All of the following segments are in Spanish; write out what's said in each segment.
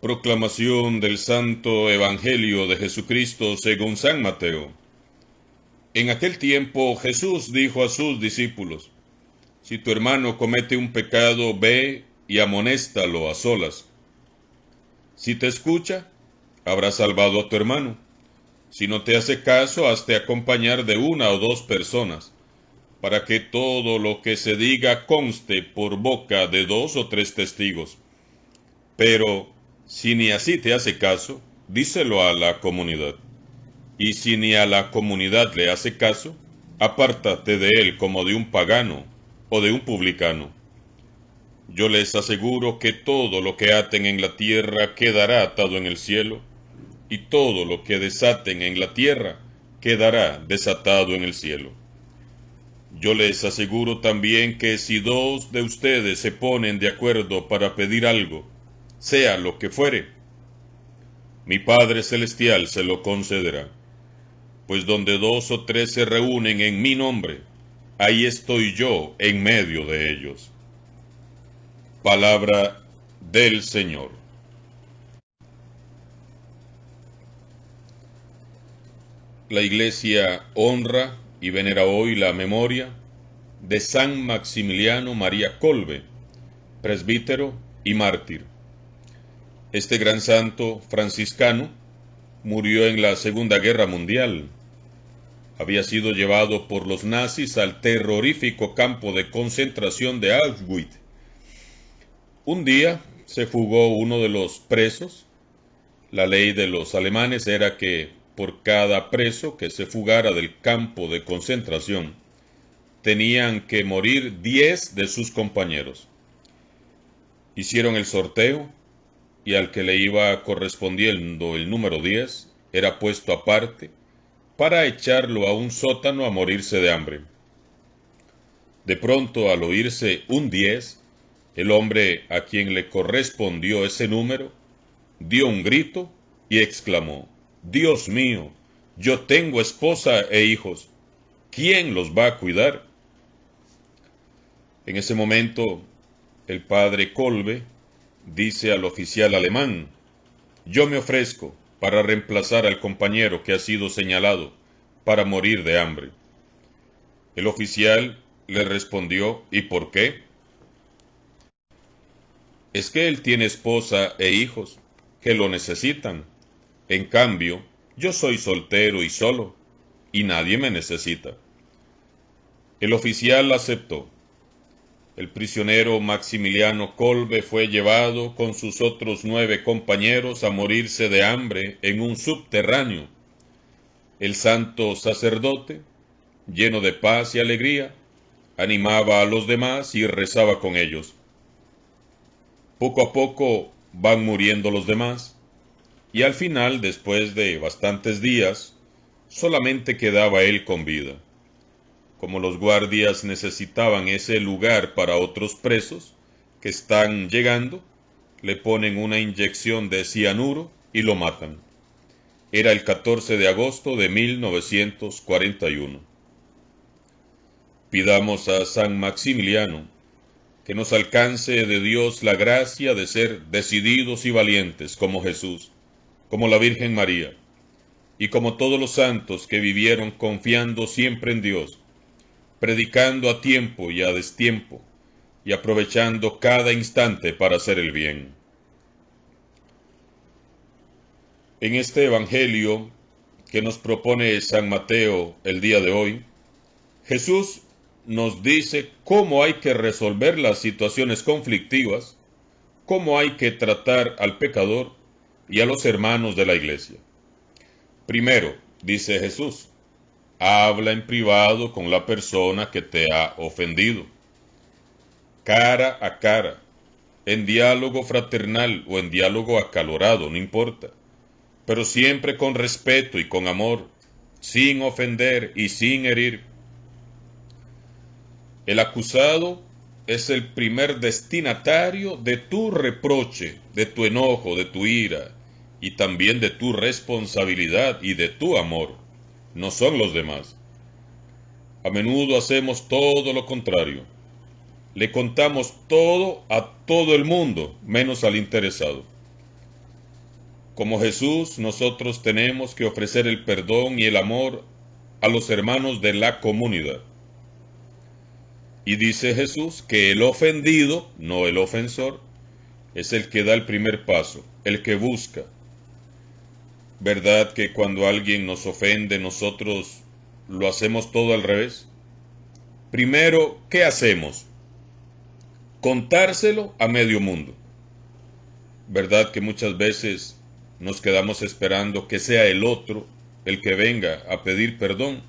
Proclamación del Santo Evangelio de Jesucristo según San Mateo. En aquel tiempo Jesús dijo a sus discípulos: Si tu hermano comete un pecado, ve y amonéstalo a solas. Si te escucha, habrás salvado a tu hermano. Si no te hace caso, hazte acompañar de una o dos personas, para que todo lo que se diga conste por boca de dos o tres testigos. Pero si ni así te hace caso, díselo a la comunidad. Y si ni a la comunidad le hace caso, apártate de él como de un pagano o de un publicano. Yo les aseguro que todo lo que aten en la tierra quedará atado en el cielo, y todo lo que desaten en la tierra quedará desatado en el cielo. Yo les aseguro también que si dos de ustedes se ponen de acuerdo para pedir algo, sea lo que fuere, mi Padre Celestial se lo concederá. Pues donde dos o tres se reúnen en mi nombre, ahí estoy yo en medio de ellos. Palabra del Señor. La Iglesia honra y venera hoy la memoria de San Maximiliano María Kolbe, presbítero y mártir. Este gran santo franciscano murió en la Segunda Guerra Mundial. Había sido llevado por los nazis al terrorífico campo de concentración de Auschwitz. Un día se fugó uno de los presos. La ley de los alemanes era que por cada preso que se fugara del campo de concentración, tenían que morir 10 de sus compañeros. Hicieron el sorteo y al que le iba correspondiendo el número 10 era puesto aparte para echarlo a un sótano a morirse de hambre. De pronto, al oírse un 10, el hombre a quien le correspondió ese número dio un grito y exclamó: Dios mío, yo tengo esposa e hijos, ¿quién los va a cuidar? En ese momento, el padre Kolbe dice al oficial alemán: Yo me ofrezco para reemplazar al compañero que ha sido señalado para morir de hambre. El oficial le respondió: ¿Y por qué? Es que él tiene esposa e hijos que lo necesitan. En cambio, yo soy soltero y solo, y nadie me necesita. El oficial aceptó. El prisionero Maximiliano Kolbe fue llevado con sus otros 9 compañeros a morirse de hambre en un subterráneo. El santo sacerdote, lleno de paz y alegría, animaba a los demás y rezaba con ellos. Poco a poco van muriendo los demás, y al final, después de bastantes días, solamente quedaba él con vida. Como los guardias necesitaban ese lugar para otros presos que están llegando, le ponen una inyección de cianuro y lo matan. Era el 14 de agosto de 1941. Pidamos a San Maximiliano que nos alcance de Dios la gracia de ser decididos y valientes como Jesús, como la Virgen María, y como todos los santos que vivieron confiando siempre en Dios, predicando a tiempo y a destiempo, y aprovechando cada instante para hacer el bien. En este Evangelio que nos propone San Mateo el día de hoy, Jesús nos dice cómo hay que resolver las situaciones conflictivas, cómo hay que tratar al pecador y a los hermanos de la iglesia. Primero, dice Jesús, habla en privado con la persona que te ha ofendido, cara a cara, en diálogo fraternal o en diálogo acalorado, no importa, pero siempre con respeto y con amor, sin ofender y sin herir. El acusado es el primer destinatario de tu reproche, de tu enojo, de tu ira, y también de tu responsabilidad y de tu amor. No son los demás. A menudo hacemos todo lo contrario. Le contamos todo a todo el mundo, menos al interesado. Como Jesús, nosotros tenemos que ofrecer el perdón y el amor a los hermanos de la comunidad. Y dice Jesús que el ofendido, no el ofensor, es el que da el primer paso, el que busca. ¿Verdad que cuando alguien nos ofende, nosotros lo hacemos todo al revés? Primero, ¿qué hacemos? Contárselo a medio mundo. ¿Verdad que muchas veces nos quedamos esperando que sea el otro el que venga a pedir perdón?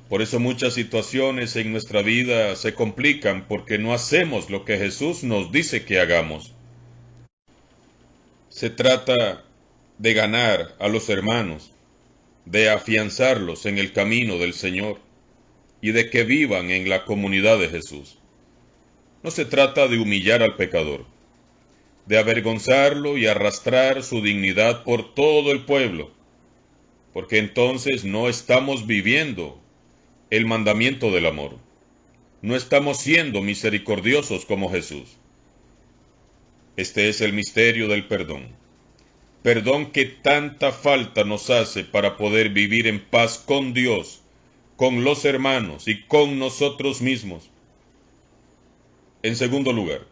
Por eso muchas situaciones en nuestra vida se complican porque no hacemos lo que Jesús nos dice que hagamos. Se trata de ganar a los hermanos, de afianzarlos en el camino del Señor y de que vivan en la comunidad de Jesús. No se trata de humillar al pecador, de avergonzarlo y arrastrar su dignidad por todo el pueblo, porque entonces no estamos viviendo el mandamiento del amor. No estamos siendo misericordiosos como Jesús. Este es el misterio del perdón. Perdón que tanta falta nos hace para poder vivir en paz con Dios, con los hermanos y con nosotros mismos. En segundo lugar,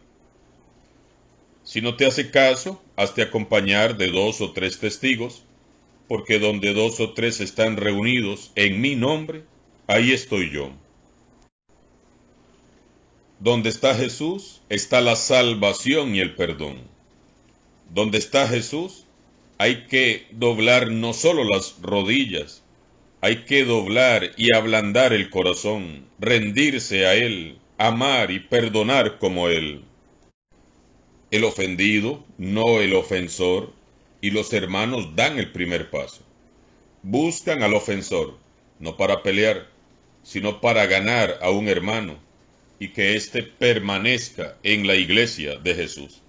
si no te hace caso, hazte acompañar de 2 o 3 testigos, porque donde 2 o 3 están reunidos en mi nombre, ahí estoy yo. Donde está Jesús, está la salvación y el perdón. Donde está Jesús, hay que doblar no solo las rodillas, hay que doblar y ablandar el corazón, rendirse a Él, amar y perdonar como Él. El ofendido, no el ofensor, y los hermanos dan el primer paso. Buscan al ofensor, no para pelear, sino para ganar a un hermano y que éste permanezca en la iglesia de Jesús.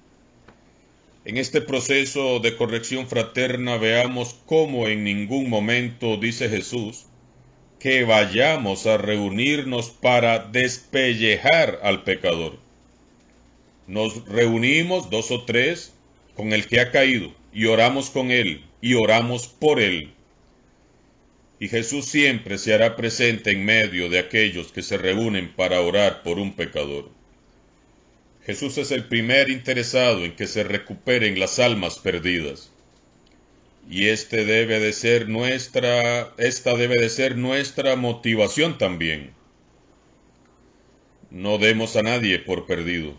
En este proceso de corrección fraterna veamos cómo en ningún momento dice Jesús que vayamos a reunirnos para despellejar al pecador. Nos reunimos 2 o 3 con el que ha caído y oramos con él y oramos por él. Y Jesús siempre se hará presente en medio de aquellos que se reúnen para orar por un pecador. Jesús es el primer interesado en que se recuperen las almas perdidas. Y esta debe de ser nuestra motivación también. No demos a nadie por perdido,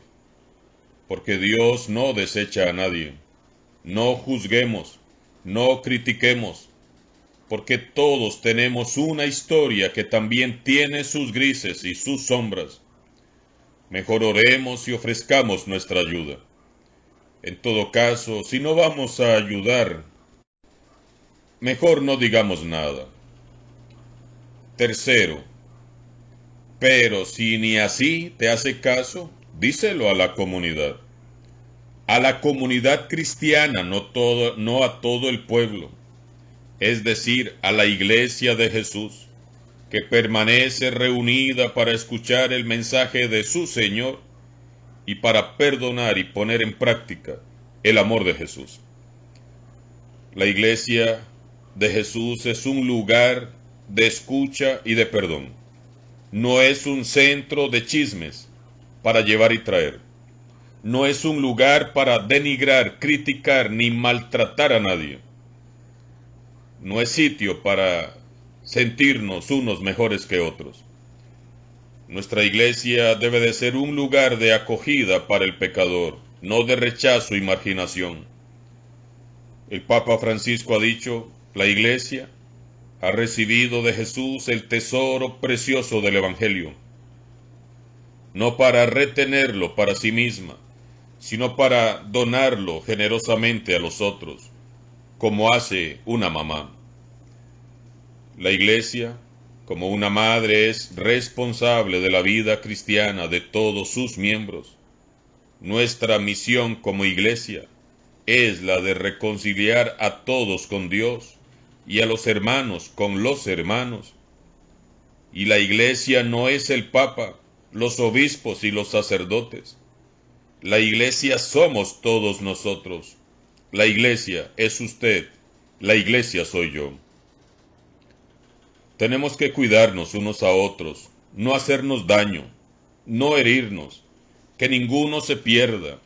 porque Dios no desecha a nadie. No juzguemos, no critiquemos, porque todos tenemos una historia que también tiene sus grises y sus sombras. Mejor oremos y ofrezcamos nuestra ayuda. En todo caso, si no vamos a ayudar, mejor no digamos nada. Tercero, pero si ni así te hace caso, díselo a la comunidad. A la comunidad cristiana, no a todo el pueblo. Es decir, a la iglesia de Jesús, que permanece reunida para escuchar el mensaje de su Señor y para perdonar y poner en práctica el amor de Jesús. La iglesia de Jesús es un lugar de escucha y de perdón. No es un centro de chismes para llevar y traer. No es un lugar para denigrar, criticar ni maltratar a nadie. No es sitio para sentirnos unos mejores que otros. Nuestra iglesia debe de ser un lugar de acogida para el pecador, no de rechazo y marginación. El Papa Francisco ha dicho, la iglesia ha recibido de Jesús el tesoro precioso del Evangelio, no para retenerlo para sí misma, sino para donarlo generosamente a los otros, como hace una mamá. La iglesia, como una madre, es responsable de la vida cristiana de todos sus miembros. Nuestra misión como iglesia es la de reconciliar a todos con Dios y a los hermanos con los hermanos. Y la iglesia no es el Papa, los obispos y los sacerdotes. La iglesia somos todos nosotros, La iglesia es usted, la iglesia soy yo. Tenemos que cuidarnos unos a otros, no hacernos daño, no herirnos, que ninguno se pierda,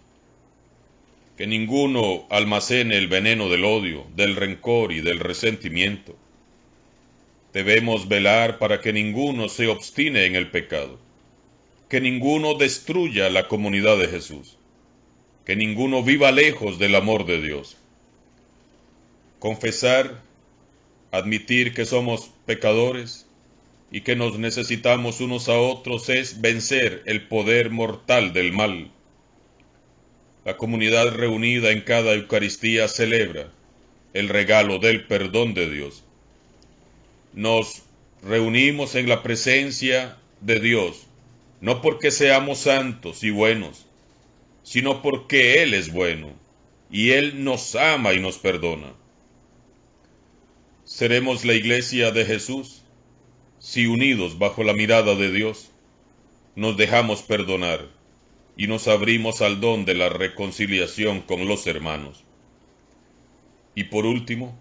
que ninguno almacene el veneno del odio, del rencor y del resentimiento. Debemos velar para que ninguno se obstine en el pecado, que ninguno destruya la comunidad de Jesús, que ninguno viva lejos del amor de Dios. Confesar, admitir que somos pecadores y que nos necesitamos unos a otros es vencer el poder mortal del mal. La comunidad reunida en cada Eucaristía celebra el regalo del perdón de Dios. Nos reunimos en la presencia de Dios, no porque seamos santos y buenos, sino porque Él es bueno, y Él nos ama y nos perdona. Seremos la iglesia de Jesús, si unidos bajo la mirada de Dios, nos dejamos perdonar y nos abrimos al don de la reconciliación con los hermanos. Y por último,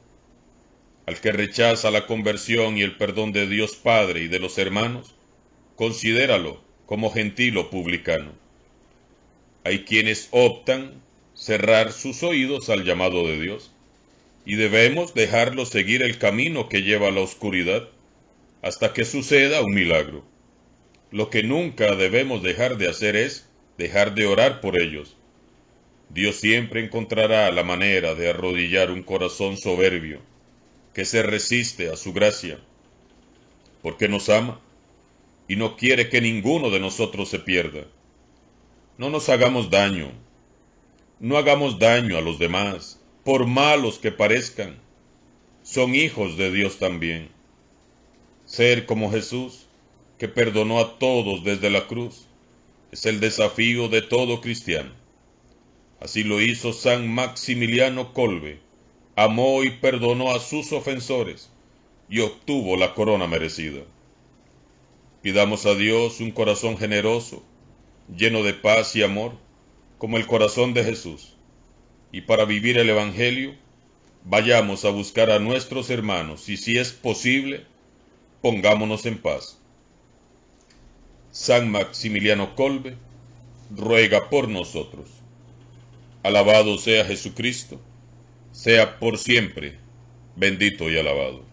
al que rechaza la conversión y el perdón de Dios Padre y de los hermanos, considéralo como gentil o publicano. Hay quienes optan cerrar sus oídos al llamado de Dios, y debemos dejarlos seguir el camino que lleva a la oscuridad hasta que suceda un milagro. Lo que nunca debemos dejar de hacer es dejar de orar por ellos. Dios siempre encontrará la manera de arrodillar un corazón soberbio que se resiste a su gracia, porque nos ama y no quiere que ninguno de nosotros se pierda. No nos hagamos daño, no hagamos daño a los demás, por malos que parezcan. Son hijos de Dios también. Ser como Jesús, que perdonó a todos desde la cruz, es el desafío de todo cristiano. Así lo hizo San Maximiliano Kolbe, amó y perdonó a sus ofensores y obtuvo la corona merecida. Pidamos a Dios un corazón generoso, lleno de paz y amor, como el corazón de Jesús. Y para vivir el Evangelio, vayamos a buscar a nuestros hermanos y, si es posible, pongámonos en paz. San Maximiliano Kolbe ruega por nosotros. Alabado sea Jesucristo, sea por siempre bendito y alabado.